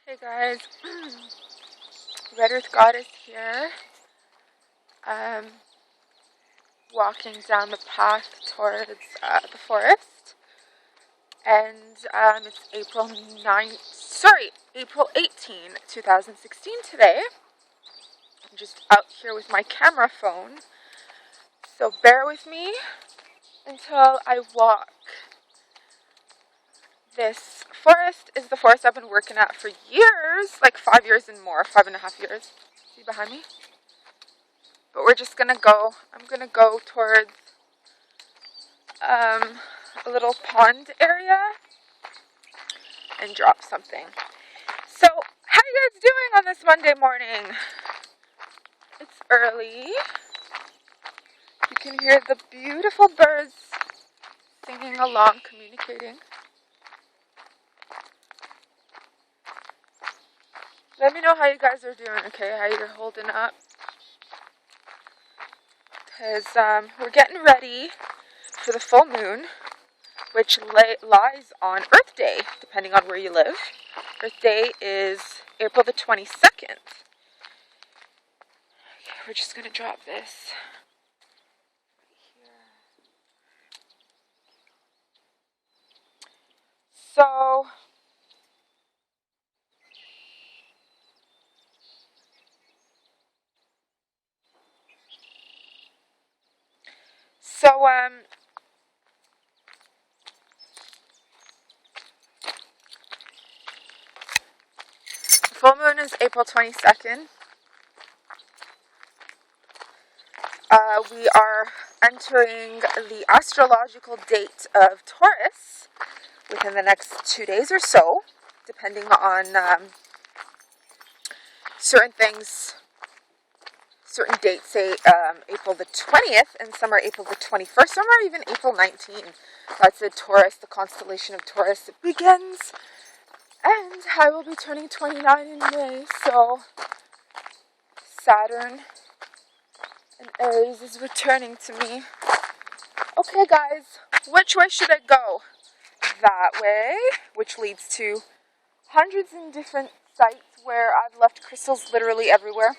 Hey guys, Red Earth Goddess here, walking down the path towards the forest, and it's April 18, 2016 today. I'm just out here with my camera phone, so bear with me until I walk. This forest is the forest I've been working at for years, like 5 years and more, 5.5 years. See behind me? But we're just gonna go, I'm gonna go towards a little pond area and drop something. So, how you guys doing on this Monday morning? It's early. You can hear the beautiful birds singing along, communicating. Let me know how you guys are doing, okay? How you're holding up. Because we're getting ready for the full moon, which lies on Earth Day, depending on where you live. Earth Day is April the 22nd. Okay, we're just going to drop this. So, full moon is April 22nd. We are entering the astrological date of Taurus within the next 2 days or so, depending on certain things. Certain dates say April the 20th, and some are April the 21st, some are even April 19th. That's the Taurus, the constellation of Taurus. It begins, and I will be turning 29 in May, so Saturn and Aries is returning to me. Okay, guys, which way should I go? That way, which leads to hundreds of different sites where I've left crystals literally everywhere.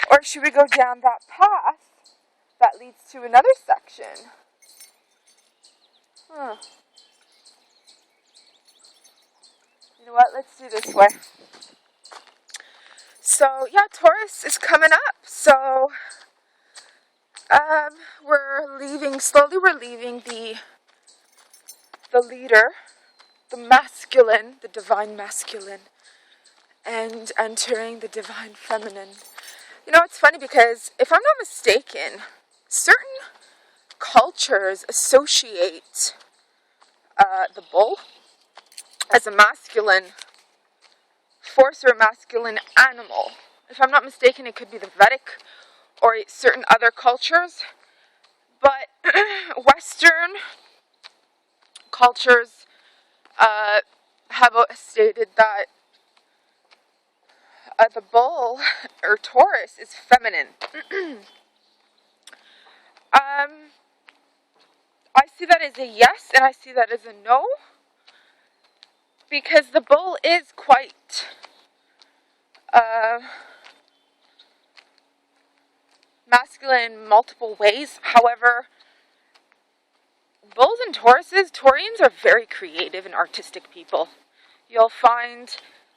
Or should we go down that path that leads to another section? You know what? Let's do this way. So, yeah, Taurus is coming up. So, we're leaving, slowly we're leaving the leader, the masculine, the divine masculine, and entering the divine feminine. You know, it's funny because, if I'm not mistaken, certain cultures associate the bull as a masculine force or a masculine animal. If I'm not mistaken, it could be the Vedic or certain other cultures. But Western cultures have stated that the bull or Taurus is feminine. I see that as a yes, and I see that as a no, because the bull is quite masculine in multiple ways. However, bulls and Taurians are very creative and artistic people. You'll find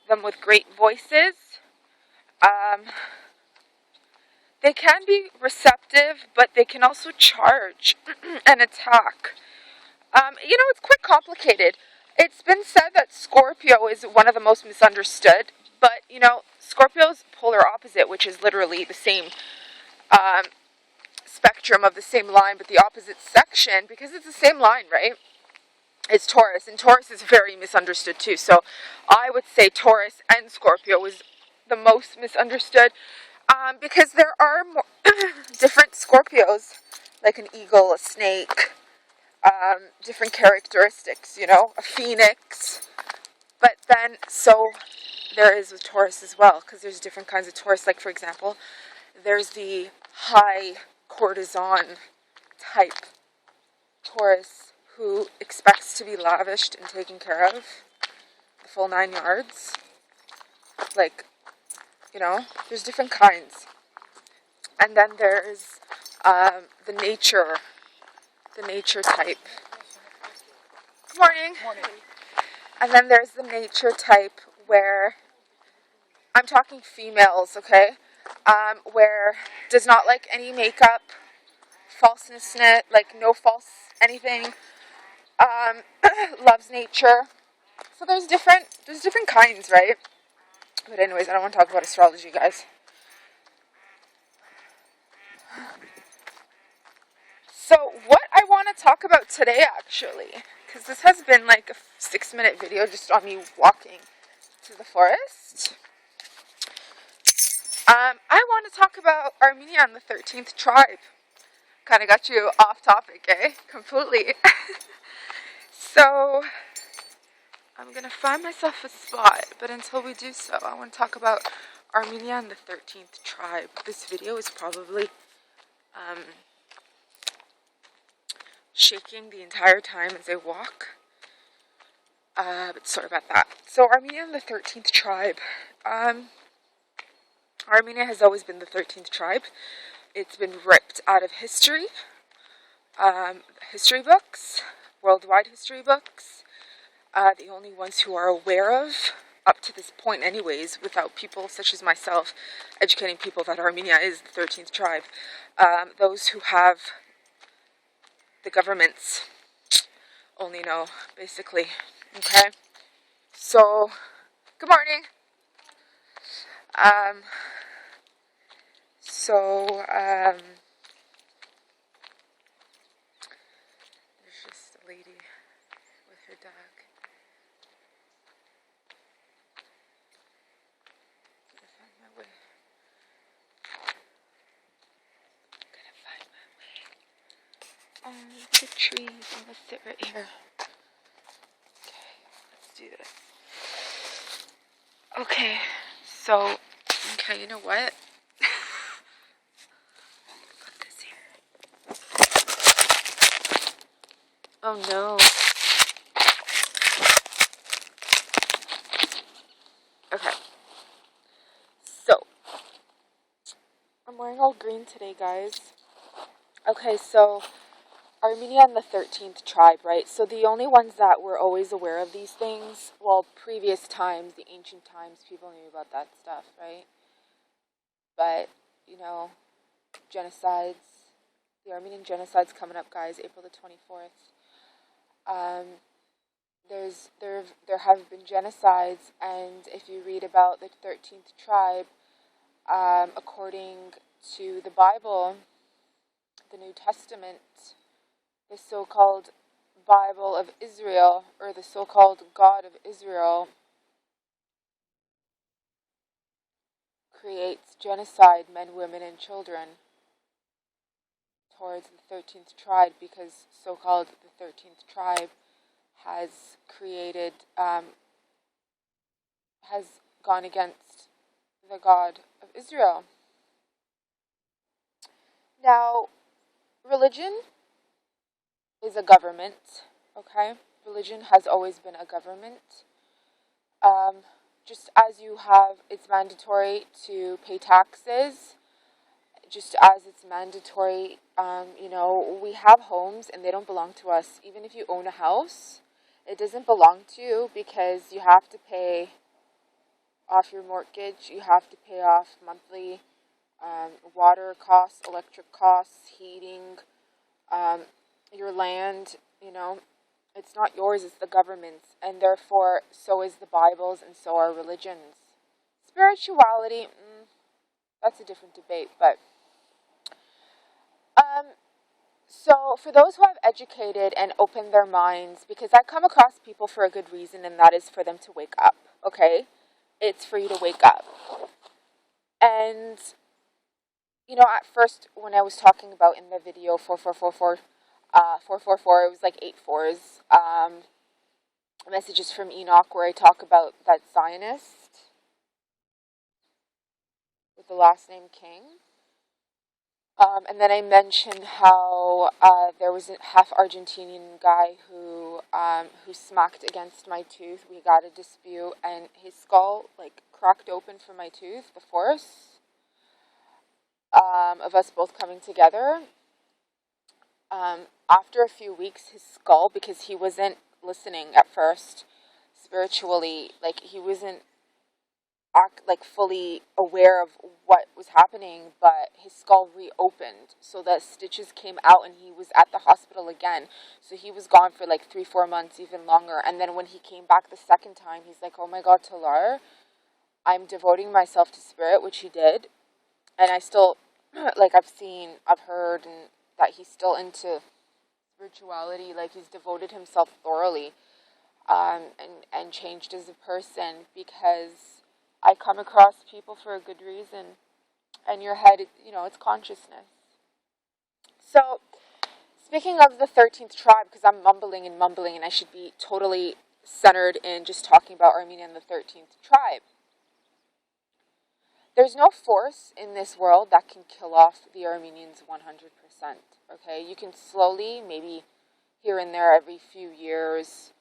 them with great voices. They can be receptive, but they can also charge and attack. You know, it's quite complicated. It's been said that Scorpio is one of the most misunderstood, but, you know, Scorpio's polar opposite, which is literally the same spectrum of the same line, but the opposite section, because it's the same line, right? It's Taurus, and Taurus is very misunderstood too. So I would say Taurus and Scorpio is the most misunderstood, because there are more different Scorpios, like an eagle, a snake, different characteristics, you know, a phoenix. But then, so there is with Taurus as well, because there's different kinds of Taurus. Like, for example, there's the high courtesan type Taurus who expects to be lavished and taken care of. The full 9 yards. Like, you know, there's different kinds. And then there's the nature type. Good morning. Morning. And then there's the nature type where, I'm talking females, okay? Where does not like any makeup, falseness in it, like no false anything, loves nature. So there's different kinds, right? But anyways, I don't want to talk about astrology, guys. So what I want to talk about today, actually, because this has been like a 6-minute video just on me walking to the forest. I want to talk about Armenia and the 13th tribe. Kind of got you off topic, eh? Completely. So, I'm going to find myself a spot, but until we do so, I want to talk about Armenia and the 13th tribe. This video is probably shaking the entire time as I walk. But sorry about that. So, Armenia and the 13th tribe. Armenia has always been the 13th tribe. It's been ripped out of history books, worldwide history books. The only ones who are aware of, up to this point anyways, without people such as myself educating people that Armenia is the 13th tribe, those who have the governments only know, basically. Okay? So, good morning. There's just a lady with her dog. Gotta find my way. The trees. I'm gonna sit right here. Okay, let's do this. Okay, so, you know what? Put this here. Oh no. Okay. So, I'm wearing all green today, guys. Okay, so, Armenia and the 13th tribe, right? So the only ones that were always aware of these things, well, previous times, the ancient times, people knew about that stuff, right? But, you know, genocides, the Armenian genocide's coming up, guys, April the 24th. There have been genocides, and if you read about the 13th tribe, according to the Bible, the New Testament, the so-called Bible of Israel, or the so-called God of Israel, creates genocide, men, women, and children, towards the 13th tribe, because so-called the 13th tribe has created, has gone against the God of Israel. Now, religion is a government, okay? Religion has always been a government. Just as you have, it's mandatory to pay taxes, just as it's mandatory, we have homes and they don't belong to us. Even if you own a house, it doesn't belong to you because you have to pay off your mortgage, you have to pay off monthly water costs, electric costs, heating, your land, it's not yours, it's the government's, and therefore so is the Bibles and so are religions. Spirituality, that's a different debate, but so for those who have educated and opened their minds, because I come across people for a good reason, and that is for them to wake up, okay? It's for you to wake up. And, at first, when I was talking about in the video 444, it was like 8 fours, messages from Enoch where I talk about that Zionist with the last name King. And then I mentioned how there was a half Argentinian guy who smacked against my tooth. We got a dispute, and his skull like cracked open from my tooth. The force of us both coming together. After a few weeks, his skull, because he wasn't listening at first spiritually, like he wasn't fully aware of what was happening, but his skull reopened, so the stitches came out, and he was at the hospital again. So he was gone for like 3-4 months, even longer. And then when he came back the second time, he's like, "Oh my God, Talar, I'm devoting myself to spirit," which he did. And I still, like, I've heard, and that he's still into spirituality. Like, he's devoted himself thoroughly, and changed as a person, because I come across people for a good reason, and your head, it's consciousness. So, speaking of the 13th tribe, because I'm mumbling, and I should be totally centered in just talking about Armenia and the 13th tribe. There's no force in this world that can kill off the Armenians 100%, okay? You can slowly, maybe here and there every few years,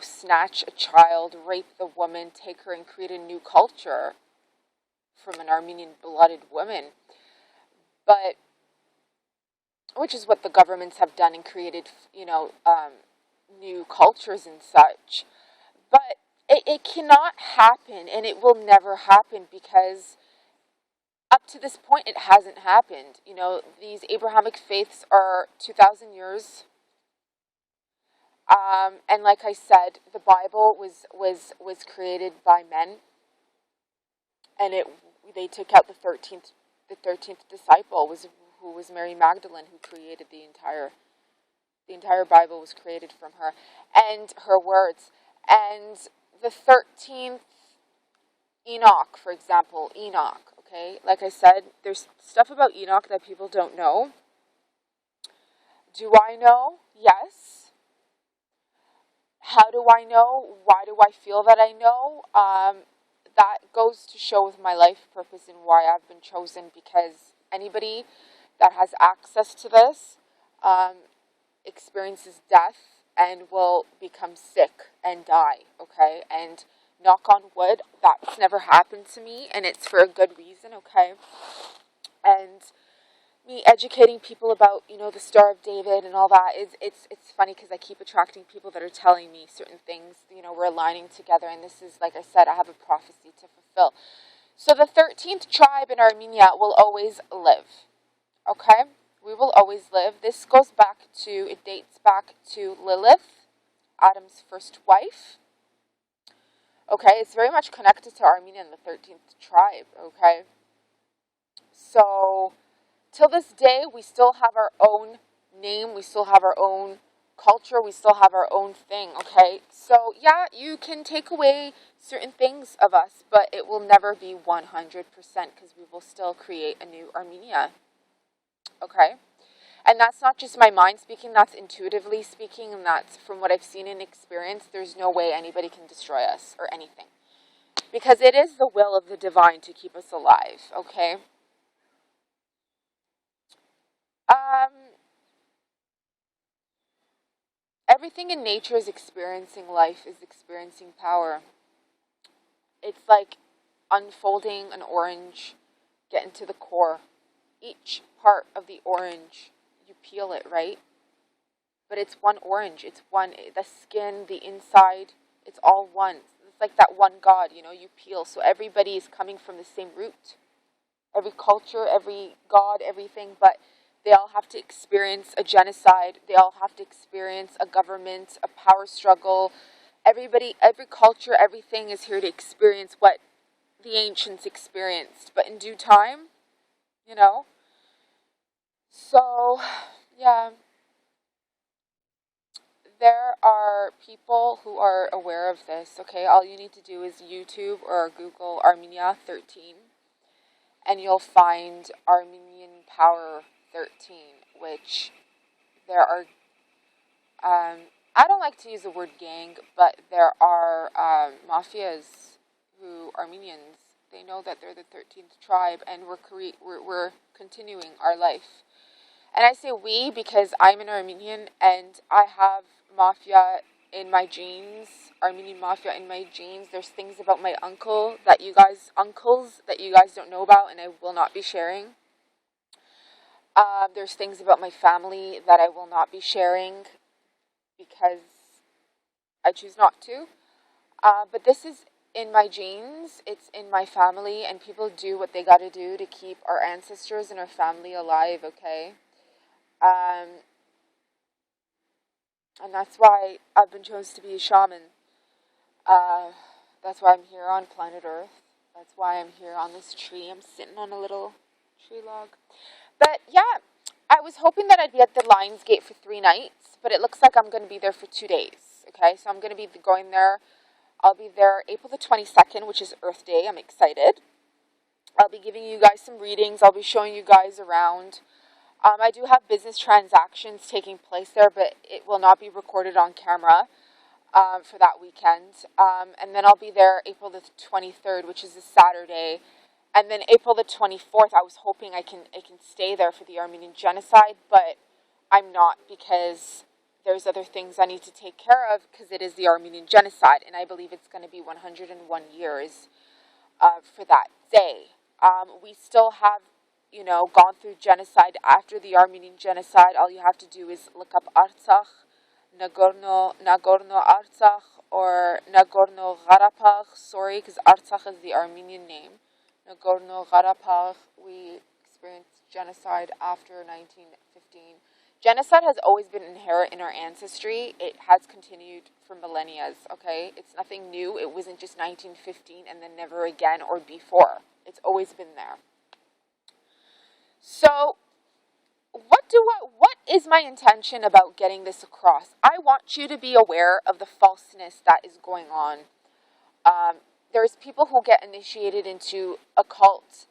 snatch a child, rape the woman, take her and create a new culture from an Armenian-blooded woman. But, which is what the governments have done and created, new cultures and such. But it cannot happen, and it will never happen, because up to this point it hasn't happened. These Abrahamic faiths are 2,000 years. And like I said, the Bible was created by men, and they took out the 13th disciple, who was Mary Magdalene, who created the entire Bible was created from her and her words. And the 13th Enoch, for example, okay? Like I said, there's stuff about Enoch that people don't know. Do I know? Yes. How do I know? Why do I feel that I know? That goes to show with my life purpose and why I've been chosen, because anybody that has access to this experiences death and will become sick and die, okay? And knock on wood, that's never happened to me, and it's for a good reason, okay? And me educating people about, the Star of David and all that, it's funny, because I keep attracting people that are telling me certain things, we're aligning together, and this is, like I said, I have a prophecy to fulfill. So the 13th tribe in Armenia will always live, okay? We will always live. This dates back to Lilith, Adam's first wife. Okay, it's very much connected to Armenia and the 13th tribe, okay? So, till this day, we still have our own name, we still have our own culture, we still have our own thing, okay? So, yeah, you can take away certain things of us, but it will never be 100%, because we will still create a new Armenia, okay? And that's not just my mind speaking, that's intuitively speaking, and that's from what I've seen and experienced. There's no way anybody can destroy us or anything, because it is the will of the divine to keep us alive, okay? Everything in nature is experiencing life, is experiencing power. It's like unfolding an orange, getting to the core. Each part of the orange, you peel it, right? But it's one orange, it's one, the skin, the inside, it's all one. It's like that one God, you peel. So everybody is coming from the same root. Every culture, every God, everything, but they all have to experience a genocide. They all have to experience a government, a power struggle. Everybody, every culture, everything is here to experience what the ancients experienced, but in due time, So, yeah, there are people who are aware of this, okay? All you need to do is YouTube or Google Armenia 13, and you'll find Armenian Power 13, which there are, I don't like to use the word gang, but there are mafias Armenians, They know that they're the 13th tribe, and we're continuing our life. And I say we because I'm an Armenian, and I have mafia in my genes, Armenian Mafia in my genes. There's things about my uncles that you guys don't know about, and I will not be sharing. There's things about my family that I will not be sharing because I choose not to. But this is in my genes, it's in my family, and people do what they gotta do to keep our ancestors and our family alive, okay? And that's why I've been chosen to be a shaman. That's why I'm here on planet Earth. That's why I'm here on this tree. I'm sitting on a little tree log. But yeah, I was hoping that I'd be at the Lions Gate for 3 nights, but it looks like I'm going to be there for 2 days. Okay, so I'm going to be going there. I'll be there April the 22nd, which is Earth Day. I'm excited. I'll be giving you guys some readings. I'll be showing you guys around. I do have business transactions taking place there, but it will not be recorded on camera for that weekend. And then I'll be there April the 23rd, which is a Saturday. And then April the 24th, I was hoping I can stay there for the Armenian Genocide, but I'm not because there's other things I need to take care of because it is the Armenian Genocide, and I believe it's going to be 101 years for that day. We still have, gone through genocide after the Armenian Genocide. All you have to do is look up Artsakh, Nagorno-Artsakh, or Nagorno-Karabakh. Sorry, because Artsakh is the Armenian name. Nagorno-Karabakh, we experienced genocide after 1915. Genocide has always been inherent in our ancestry. It has continued for millennia, okay? It's nothing new. It wasn't just 1915 and then never again or before. It's always been there. So, what is my intention about getting this across? I want you to be aware of the falseness that is going on. There's people who get initiated into occult,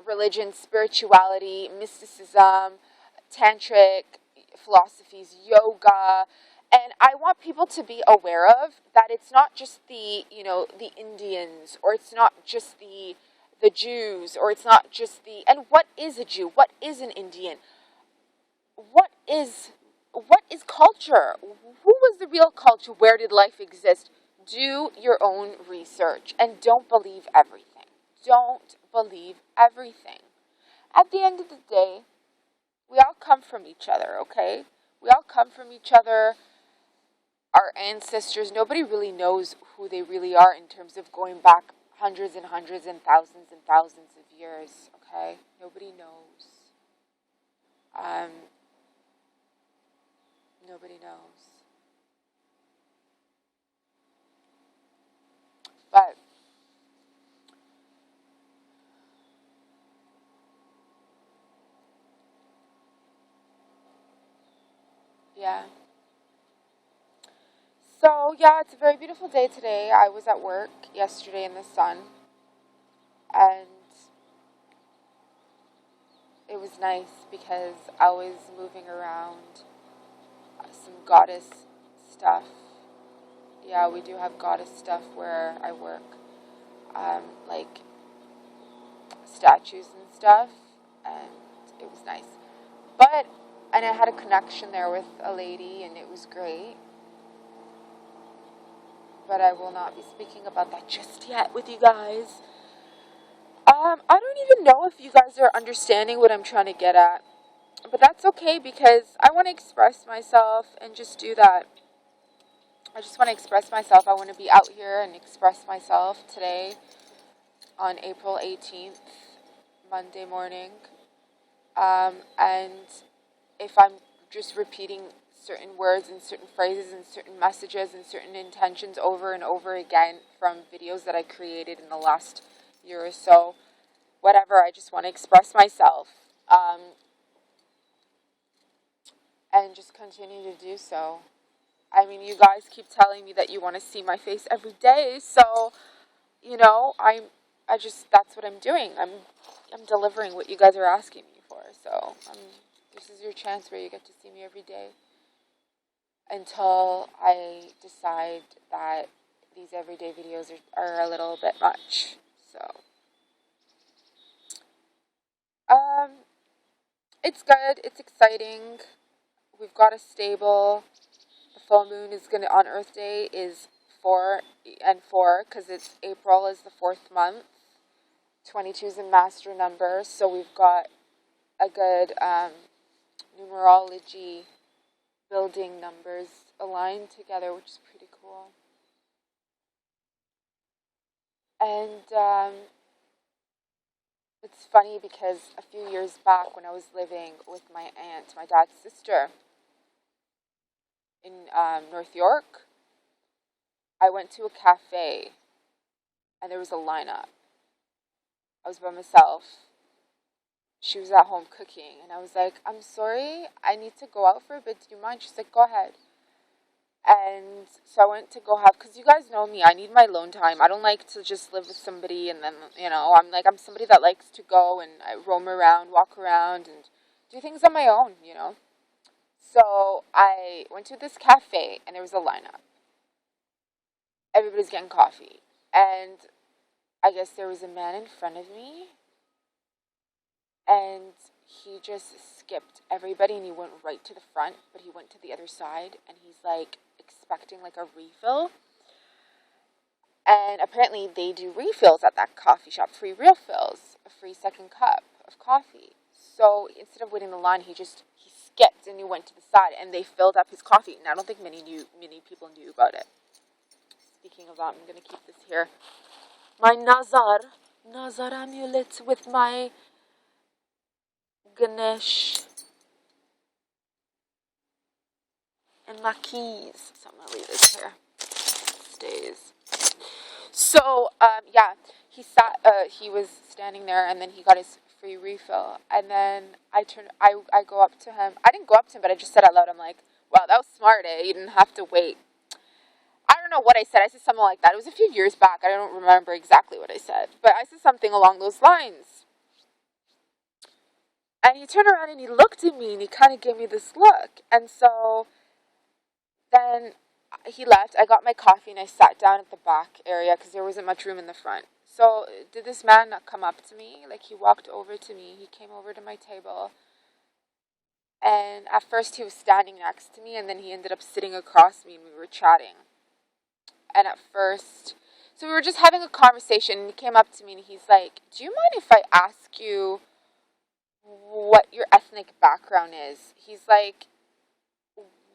religion, spirituality, mysticism, tantric philosophies, yoga, and I want people to be aware of that it's not just the Indians, or it's not just the Jews, or it's not just and what is a Jew? What is an Indian? What is culture? Who was the real culture? Where did life exist? Do your own research and don't believe everything. Don't believe everything. At the end of the day, we all come from each other, okay? We all come from each other. Our ancestors, nobody really knows who they really are in terms of going back hundreds and hundreds and thousands of years, okay? Nobody knows. Nobody knows. But yeah. So, yeah, it's a very beautiful day today. I was at work yesterday in the sun, and it was nice because I was moving around some goddess stuff. Yeah, we do have goddess stuff where I work, like statues and stuff, and it was nice. And I had a connection there with a lady, and it was great. But I will not be speaking about that just yet with you guys. I don't even know if you guys are understanding what I'm trying to get at. But that's okay because I want to express myself and just do that. I just want to express myself. I want to be out here and express myself today on April 18th, Monday morning. And if I'm just repeating certain words and certain phrases and certain messages and certain intentions over and over again from videos that I created in the last year or so, whatever, I just want to express myself. And just continue to do so. I mean, you guys keep telling me that you want to see my face every day, so, that's what I'm doing. I'm delivering what you guys are asking me for, so, this is your chance where you get to see me every day until I decide that these everyday videos are a little bit much. So, it's good. It's exciting. We've got a stable. The full moon is gonna on Earth Day is 4 and 4 because it's April is the 4th month. 22 is a master number, so we've got a good numerology building numbers aligned together, which is pretty cool. And it's funny because a few years back when I was living with my aunt, my dad's sister, in North York, I went to a cafe and there was a lineup. I was by myself. She was at home cooking, and I was like, I'm sorry, I need to go out for a bit. Do you mind? She's like, go ahead. And so I went to go have, because you guys know me, I need my alone time. I don't like to just live with somebody and then, I'm somebody that likes to go and I roam around, walk around, and do things on my own. So I went to this cafe, and there was a lineup. Everybody's getting coffee. And I guess there was a man in front of me, and he just skipped everybody and he went right to the front, but he went to the other side, and he's like expecting like a refill. And apparently they do refills at that coffee shop, free refills, a free second cup of coffee. So instead of waiting in the line, he skipped and he went to the side, and they filled up his coffee. And I don't think many people knew about it. Speaking of that, I'm gonna keep this here. My Nazar amulet with my Ganesh and my keys. So I'm gonna leave this here. It stays. So he was standing there, and then he got his free refill, and then I go up to him. I didn't go up to him, but I just said out loud, I'm like, wow, that was smart, eh? You didn't have to wait. I don't know what I said. I said something like that. It was a few years back. I don't remember exactly what I said, but I said something along those lines. And he turned around and he looked at me and he kind of gave me this look. And so then he left. I got my coffee and I sat down at the back area because there wasn't much room in the front. So did this man not come up to me? Like, he walked over to me. He came over to my table. And at first he was standing next to me, and then he ended up sitting across me and we were chatting. And at first, so we were just having a conversation, and he came up to me and he's like, do you mind if I ask you what your ethnic background is? He's like,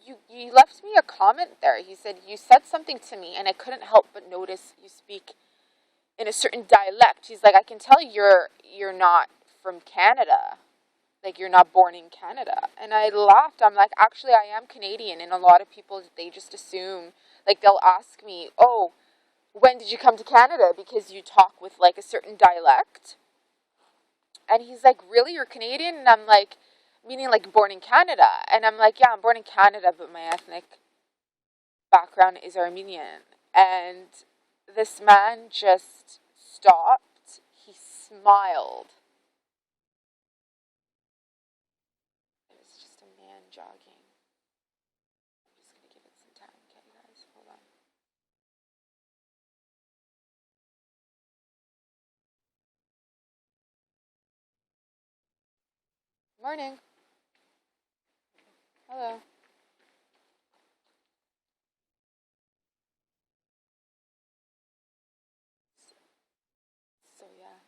you left me a comment there. He said, you said something to me and I couldn't help but notice you speak in a certain dialect. He's like, I can tell you're not from Canada. Like, you're not born in Canada. And I laughed. I'm like, actually, I am Canadian. And a lot of people, they just assume, like, they'll ask me, oh, when did you come to Canada? Because you talk with, like, a certain dialect. And he's like, really, you're Canadian? And I'm like, meaning, like, born in Canada. And I'm like, yeah, I'm born in Canada, but my ethnic background is Armenian. And this man just stopped. He smiled. Jogging. I'm just going to give it some time. Okay, guys, hold on. Morning. Hello. So yeah,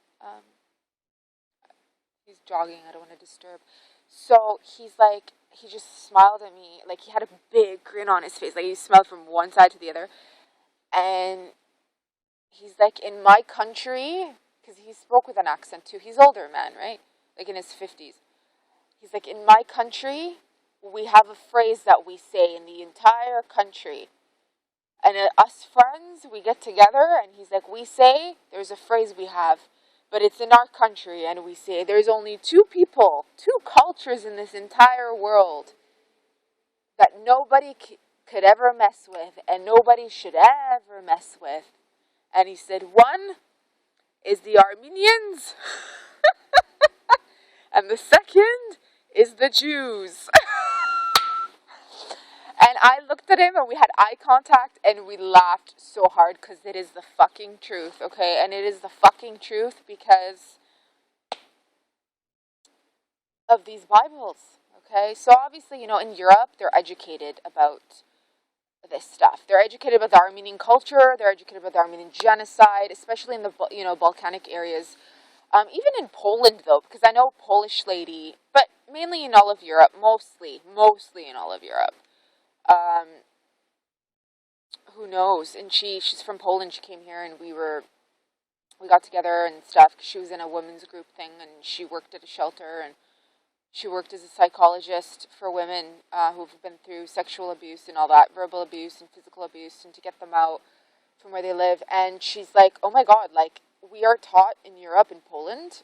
he's jogging. I don't want to disturb. So he's like, he just smiled at me. Like, he had a big grin on his face. Like, he smiled from one side to the other. And he's like, in my country, because he spoke with an accent too. He's older man, right? Like in his 50s. He's like, in my country, we have a phrase that we say in the entire country. And us friends, we get together, and he's like, we say, there's a phrase we have, but it's in our country, and we say, there's only two people, two cultures in this entire world that nobody could ever mess with, and nobody should ever mess with. And he said, one is the Armenians, and the second is the Jews. And I looked at him and we had eye contact and we laughed so hard because it is the fucking truth, okay? And it is the fucking truth because of these Bibles, okay? So obviously, in Europe, they're educated about this stuff. They're educated about the Armenian culture. They're educated about the Armenian genocide, especially in the, Balkanic areas. Even in Poland, though, because I know a Polish lady, but mainly in all of Europe, mostly in all of Europe. Who knows? And she's from Poland. She came here, and we got together and stuff. Cause she was in a women's group thing, and she worked at a shelter, and she worked as a psychologist for women who've been through sexual abuse and all that, verbal abuse and physical abuse, and to get them out from where they live. And she's like, "Oh my God! Like we are taught in Europe, in Poland,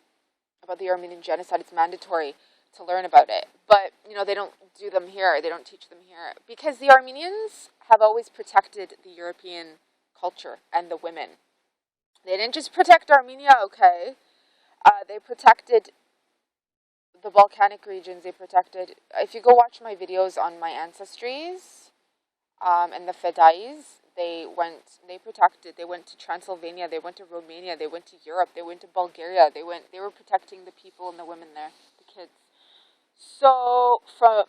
about the Armenian genocide. It's mandatory to learn about it, but they don't do them here. They don't teach them here because the Armenians have always protected the European culture and the women. They didn't just protect Armenia, okay? They protected the volcanic regions. They protected. If you go watch my videos on my ancestries and the Fedais, they protected. They went to Transylvania. They went to Romania. They went to Europe. They went to Bulgaria. They were protecting the people and the women there, the kids. So from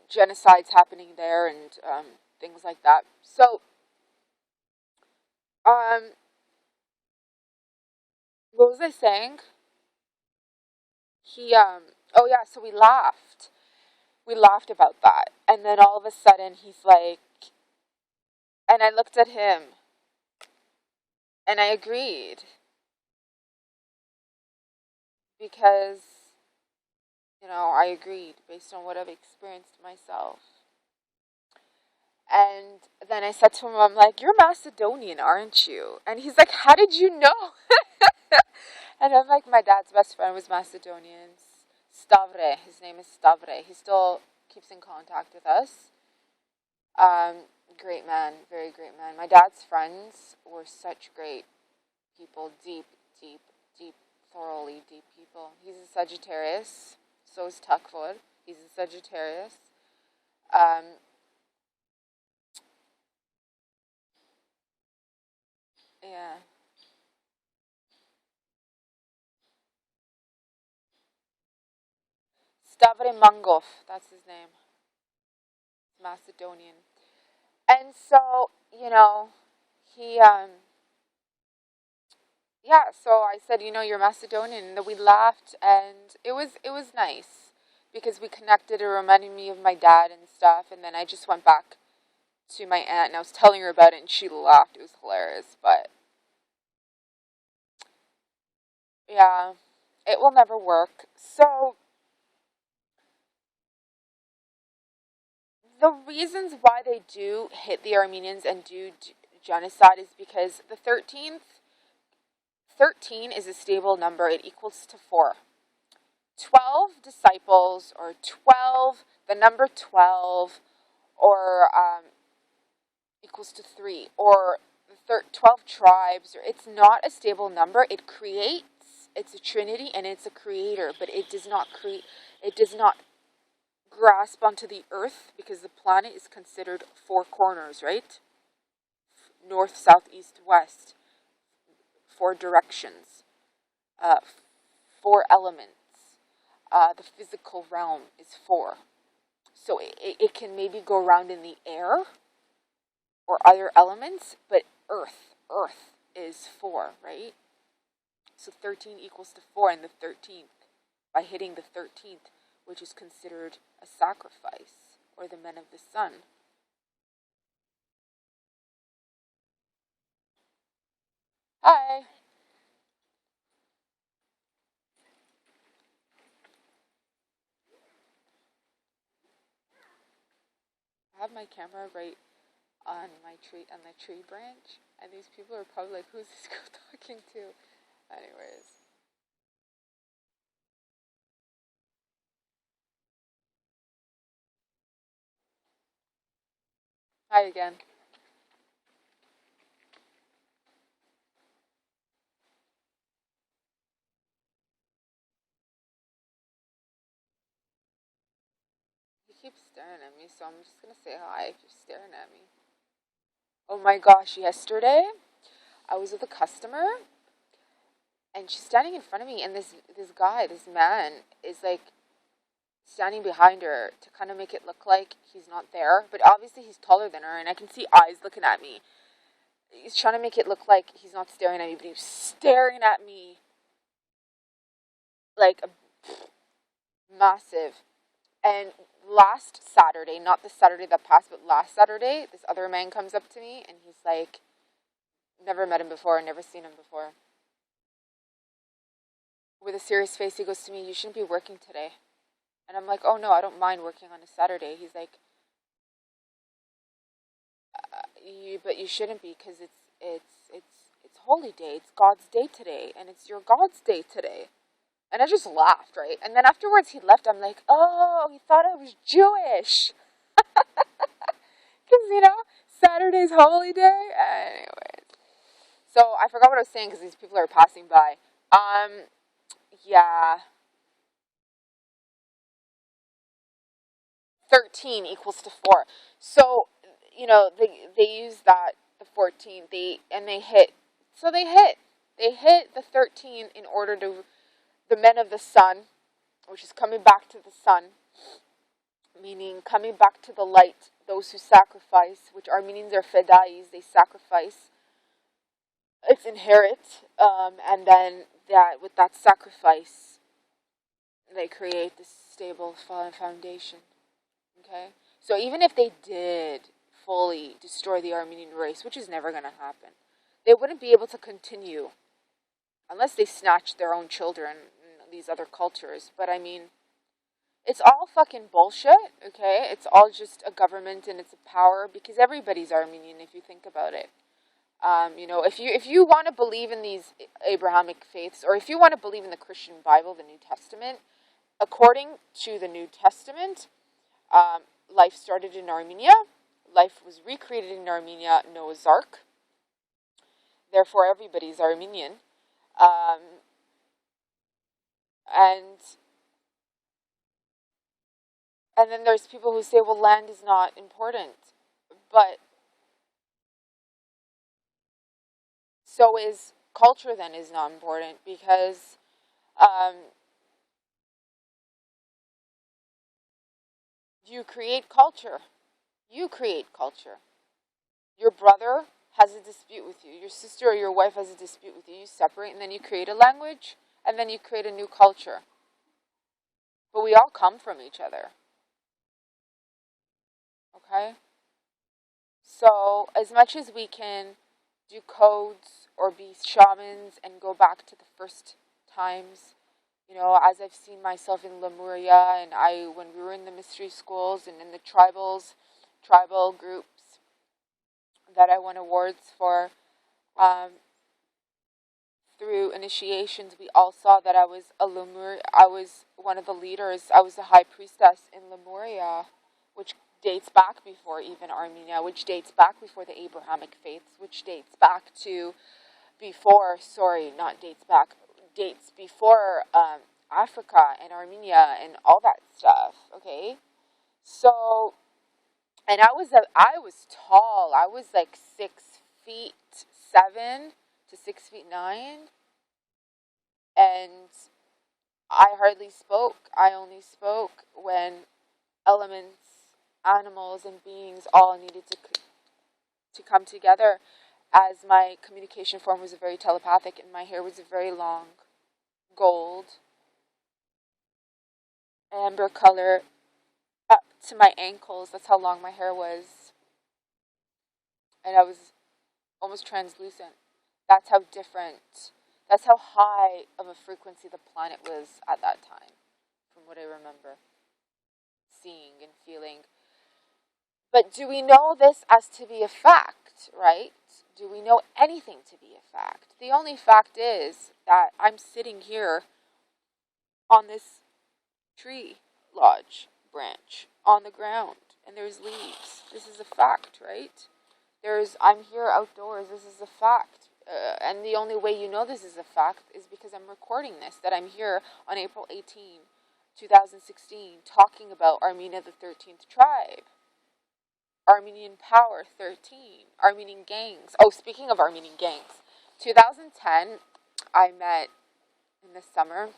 genocides happening there and things like that. So what was I saying? Oh yeah, so we laughed. We laughed about that. And then all of a sudden he's like, and I looked at him and I agreed because I agreed based on what I've experienced myself. And then I said to him, I'm like, "You're Macedonian, aren't you?" And he's like, "How did you know?" And I'm like, "My dad's best friend was Macedonian. Stavre, his name is Stavre. He still keeps in contact with us. Great man, very great man. My dad's friends were such great people, deep, thoroughly deep people. He's a Sagittarius, so is Takvor. He's a Sagittarius. Yeah. Stavre Mangov, that's his name. Macedonian. And so, he, yeah, so I said, "You're Macedonian," and then we laughed, and it was nice, because we connected. It reminded me of my dad and stuff, and then I just went back to my aunt, and I was telling her about it, and she laughed. It was hilarious, but, yeah, it will never work. So, the reasons why they do hit the Armenians and do genocide is because the 13 is a stable number. It equals to 4. 12 disciples, or 12, the number 12, or equals to 3, or 12 tribes, or it's not a stable number. It creates, it's a trinity, and it's a creator, but it does not grasp onto the earth, because the planet is considered 4 corners, right? North, south, east, west. 4 directions. 4 elements. The physical realm is 4. So it can maybe go around in the air or other elements, but Earth is 4, right? So 13 equals to 4, and the 13th, by hitting the 13th, which is considered a sacrifice, or the men of the sun. Hi! I have my camera right on the tree branch, and these people are probably like, "Who's this girl talking to?" Anyways. Hi again. keeps staring at me, so I'm just gonna say hi if you're staring at me. Oh my gosh, yesterday I was with a customer and she's standing in front of me, and this man is like standing behind her to kind of make it look like he's not there, but obviously he's taller than her, and I can see eyes looking at me. He's trying to make it look like he's not staring at me, but he's staring at me like massive. And last Saturday, not the Saturday that passed, but last Saturday, this other man comes up to me and he's like, never met him before, never seen him before. With a serious face, he goes to me, "You shouldn't be working today." And I'm like, "Oh no, I don't mind working on a Saturday." He's like, "But you shouldn't be, because it's holy day. It's God's day today, and it's your God's day today." And I just laughed, right? And then afterwards he left. I'm like, "Oh, he thought I was Jewish." Because, Saturday's holy day. Anyways. So I forgot what I was saying because these people are passing by. Yeah. 13 equals to 4. So, they use that, the 14, they hit. So they hit the 13 in order to, the men of the sun, which is coming back to the sun, meaning coming back to the light, those who sacrifice, which Armenians are fedais, they sacrifice. It's inherit, and then with that sacrifice, they create this stable foundation. Okay? So even if they did fully destroy the Armenian race, which is never going to happen, they wouldn't be able to continue unless they snatched their own children in these other cultures. But I mean, it's all fucking bullshit, okay? It's all just a government and it's a power, because everybody's Armenian if you think about it. If you want to believe in these Abrahamic faiths, or if you want to believe in the Christian Bible, the New Testament, according to the New Testament, life started in Armenia. Life was recreated in Armenia, Noah's Ark. Therefore, everybody's Armenian. And then there's people who say, well, land is not important. But so is culture, then, is not important, because you create culture. You create culture. Your brother has a dispute with you. Your sister or your wife has a dispute with you. You separate, and then you create a language, and then you create a new culture. But we all come from each other. Okay? So, as much as we can do codes or be shamans and go back to the first times, as I've seen myself in Lemuria, and when we were in the mystery schools and in the tribal groups that I won awards for, through initiations, we all saw that I was one of the leaders. I was the high priestess in Lemuria, which dates back before even Armenia, which dates back before the Abrahamic faiths, which dates before Africa and Armenia and all that stuff. Okay, so, and I was tall. I was like 6'7" to 6'9", and I hardly spoke. I only spoke when elements, animals, and beings all needed to come together, as my communication form was very telepathic and my hair was very long, gold, amber color, up to my ankles. That's how long my hair was. And I was almost translucent. That's how high of a frequency the planet was at that time, from what I remember seeing and feeling. But do we know this as to be a fact, right? Do we know anything to be a fact? The only fact is that I'm sitting here on this tree lodge branch on the ground, and there's leaves. This is a fact, right? I'm here outdoors. This is a fact. And the only way you know this is a fact is because I'm recording this, that I'm here on April 18, 2016, talking about Armenia, the 13th tribe. Armenian Power, 13. Armenian gangs. Oh, speaking of Armenian gangs, 2010, in the summer,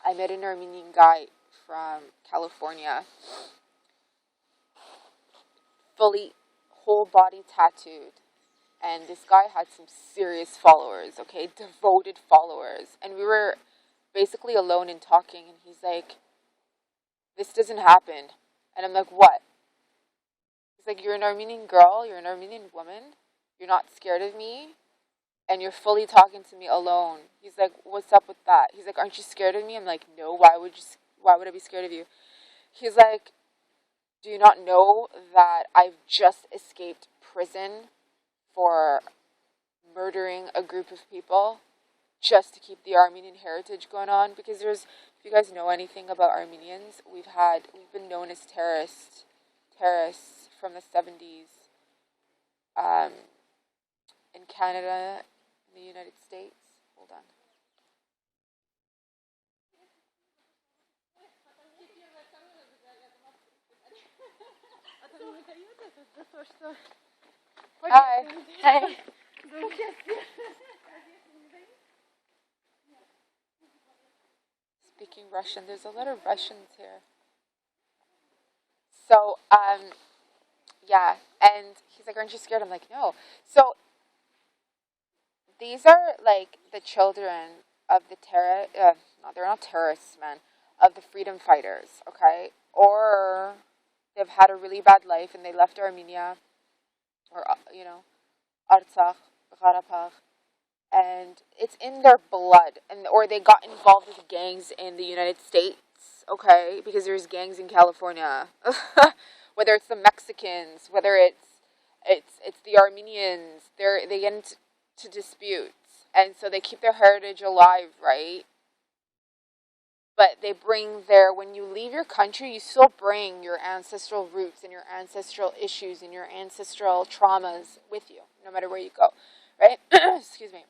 I met an Armenian guy from California, fully, whole body tattooed. And this guy had some serious followers, okay, devoted followers. And we were basically alone and talking, and he's like, this doesn't happen. And I'm like, what? He's like, you're an Armenian girl, you're an Armenian woman, you're not scared of me, and you're fully talking to me alone. He's like, what's up with that? He's like, aren't you scared of me? I'm like, no, why would I be scared of you? He's like, do you not know that I've just escaped prison for murdering a group of people just to keep the Armenian heritage going on? Because if you guys know anything about Armenians, we've been known as terrorists from the 70s, in Canada, in the United States. Hold on. Hi. Hey. Speaking Russian. There's a lot of Russians here. So, yeah. And he's like, aren't you scared? I'm like, no. So, these are like the children of the no, they're not terrorists, man, of the freedom fighters, okay? Or they've had a really bad life and they left Armenia, or, Artsakh, Karabakh, and it's in their blood, or they got involved with gangs in the United States, okay? Because there's gangs in California, whether it's the Mexicans, whether it's the Armenians, they get into disputes, and so they keep their heritage alive, right? But they bring when you leave your country, you still bring your ancestral roots and your ancestral issues and your ancestral traumas with you, no matter where you go, right? Excuse me.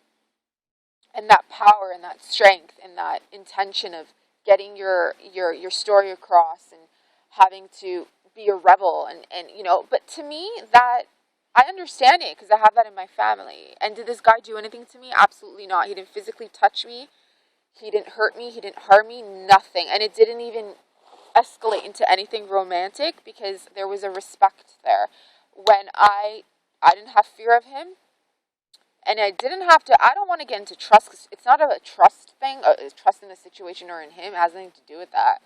And that power and that strength and that intention of getting your story across and having to be a rebel and but to me, that I understand it because I have that in my family. And did this guy do anything to me? Absolutely not. He didn't physically touch me. He didn't hurt me. He didn't harm me. Nothing. And it didn't even escalate into anything romantic because there was a respect there. When I didn't have fear of him, and I didn't have to. I don't want to get into trust because it's not a trust thing. Trust in the situation or in him. It has nothing to do with that.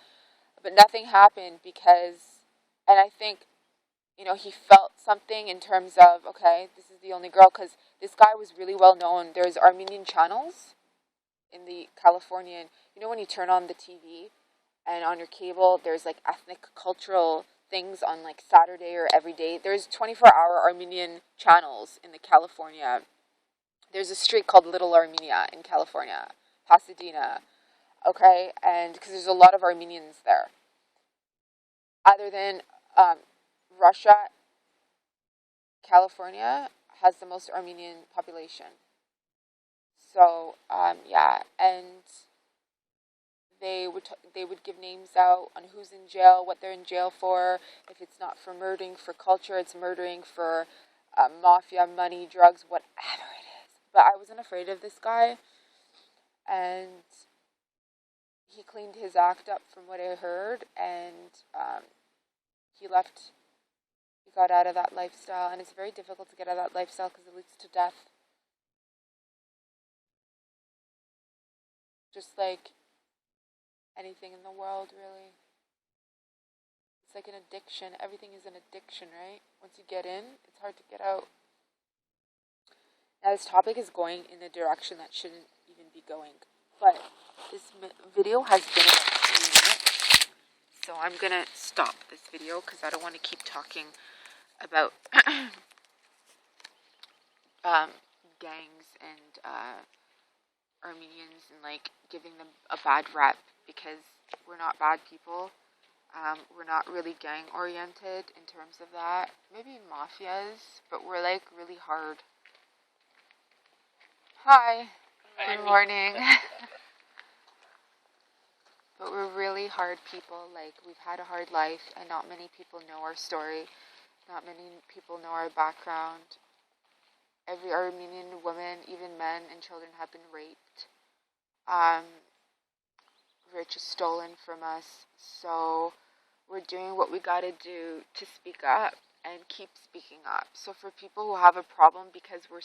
But nothing happened because, and I think, he felt something in terms of, okay, this is the only girl, because this guy was really well known. There's Armenian channels in the Californian, when you turn on the TV and on your cable, there's like ethnic cultural things on like Saturday or every day. There's 24-hour Armenian channels in the California. There's a street called Little Armenia in California, Pasadena, okay? And because there's a lot of Armenians there. Other than Russia, California has the most Armenian population. So, yeah, and they would give names out on who's in jail, what they're in jail for. If it's not for murdering for culture, it's murdering for mafia, money, drugs, whatever it is. But I wasn't afraid of this guy, and he cleaned his act up from what I heard, and he left. He got out of that lifestyle, and it's very difficult to get out of that lifestyle because it leads to death. Just like anything in the world, really. It's like an addiction. Everything is an addiction, right? Once you get in, it's hard to get out. Now, this topic is going in a direction that shouldn't even be going. But this video has been about 3 minutes. So I'm going to stop this video because I don't want to keep talking about gangs and Armenians and like giving them a bad rep, because we're not bad people. We're not really gang oriented in terms of that. Maybe mafias, but we're like really hard. Hi. Good morning. but we're really hard people. Like, we've had a hard life, and not many people know our story. Not many people know our background. Every Armenian woman, even men and children, have been raped. Rich is stolen from us. So we're doing what we gotta do to speak up and keep speaking up. So for people who have a problem because we're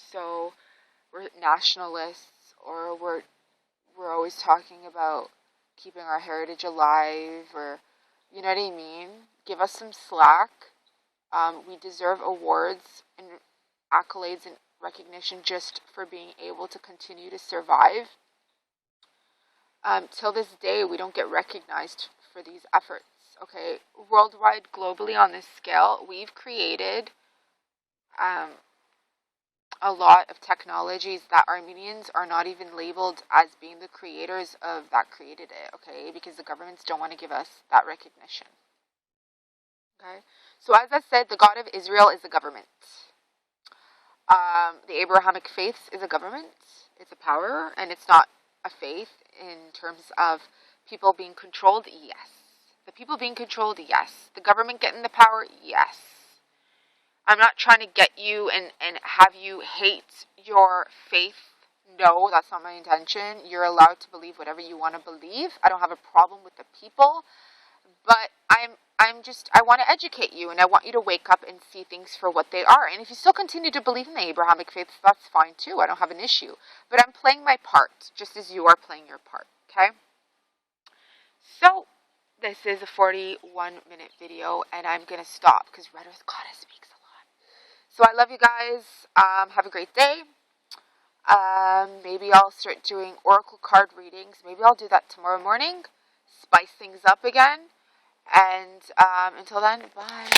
nationalists, or we're always talking about keeping our heritage alive, or, you know what I mean? Give us some slack. We deserve awards and accolades and recognition just for being able to continue to survive. Till this day, we don't get recognized for these efforts. Okay, worldwide, globally, on this scale, we've created a lot of technologies that Armenians are not even labeled as being the creators of that created it, okay? Because the governments don't want to give us that recognition. Okay? So as I said, the God of Israel is a government. The Abrahamic faith is a government. It's a power, and it's not a faith in terms of people being controlled, yes. The people being controlled, yes. The government getting the power, yes. I'm not trying to get you and have you hate your faith. No, that's not my intention. You're allowed to believe whatever you want to believe. I don't have a problem with the people, but I want to educate you, and I want you to wake up and see things for what they are. And if you still continue to believe in the Abrahamic faith, that's fine too. I don't have an issue. But I'm playing my part, just as you are playing your part, okay? So, this is a 41-minute video, and I'm going to stop, because Rhetor's gotta speaks a lot. So I love you guys. Have a great day. Maybe I'll start doing oracle card readings. Maybe I'll do that tomorrow morning. Spice things up again. And until then, bye.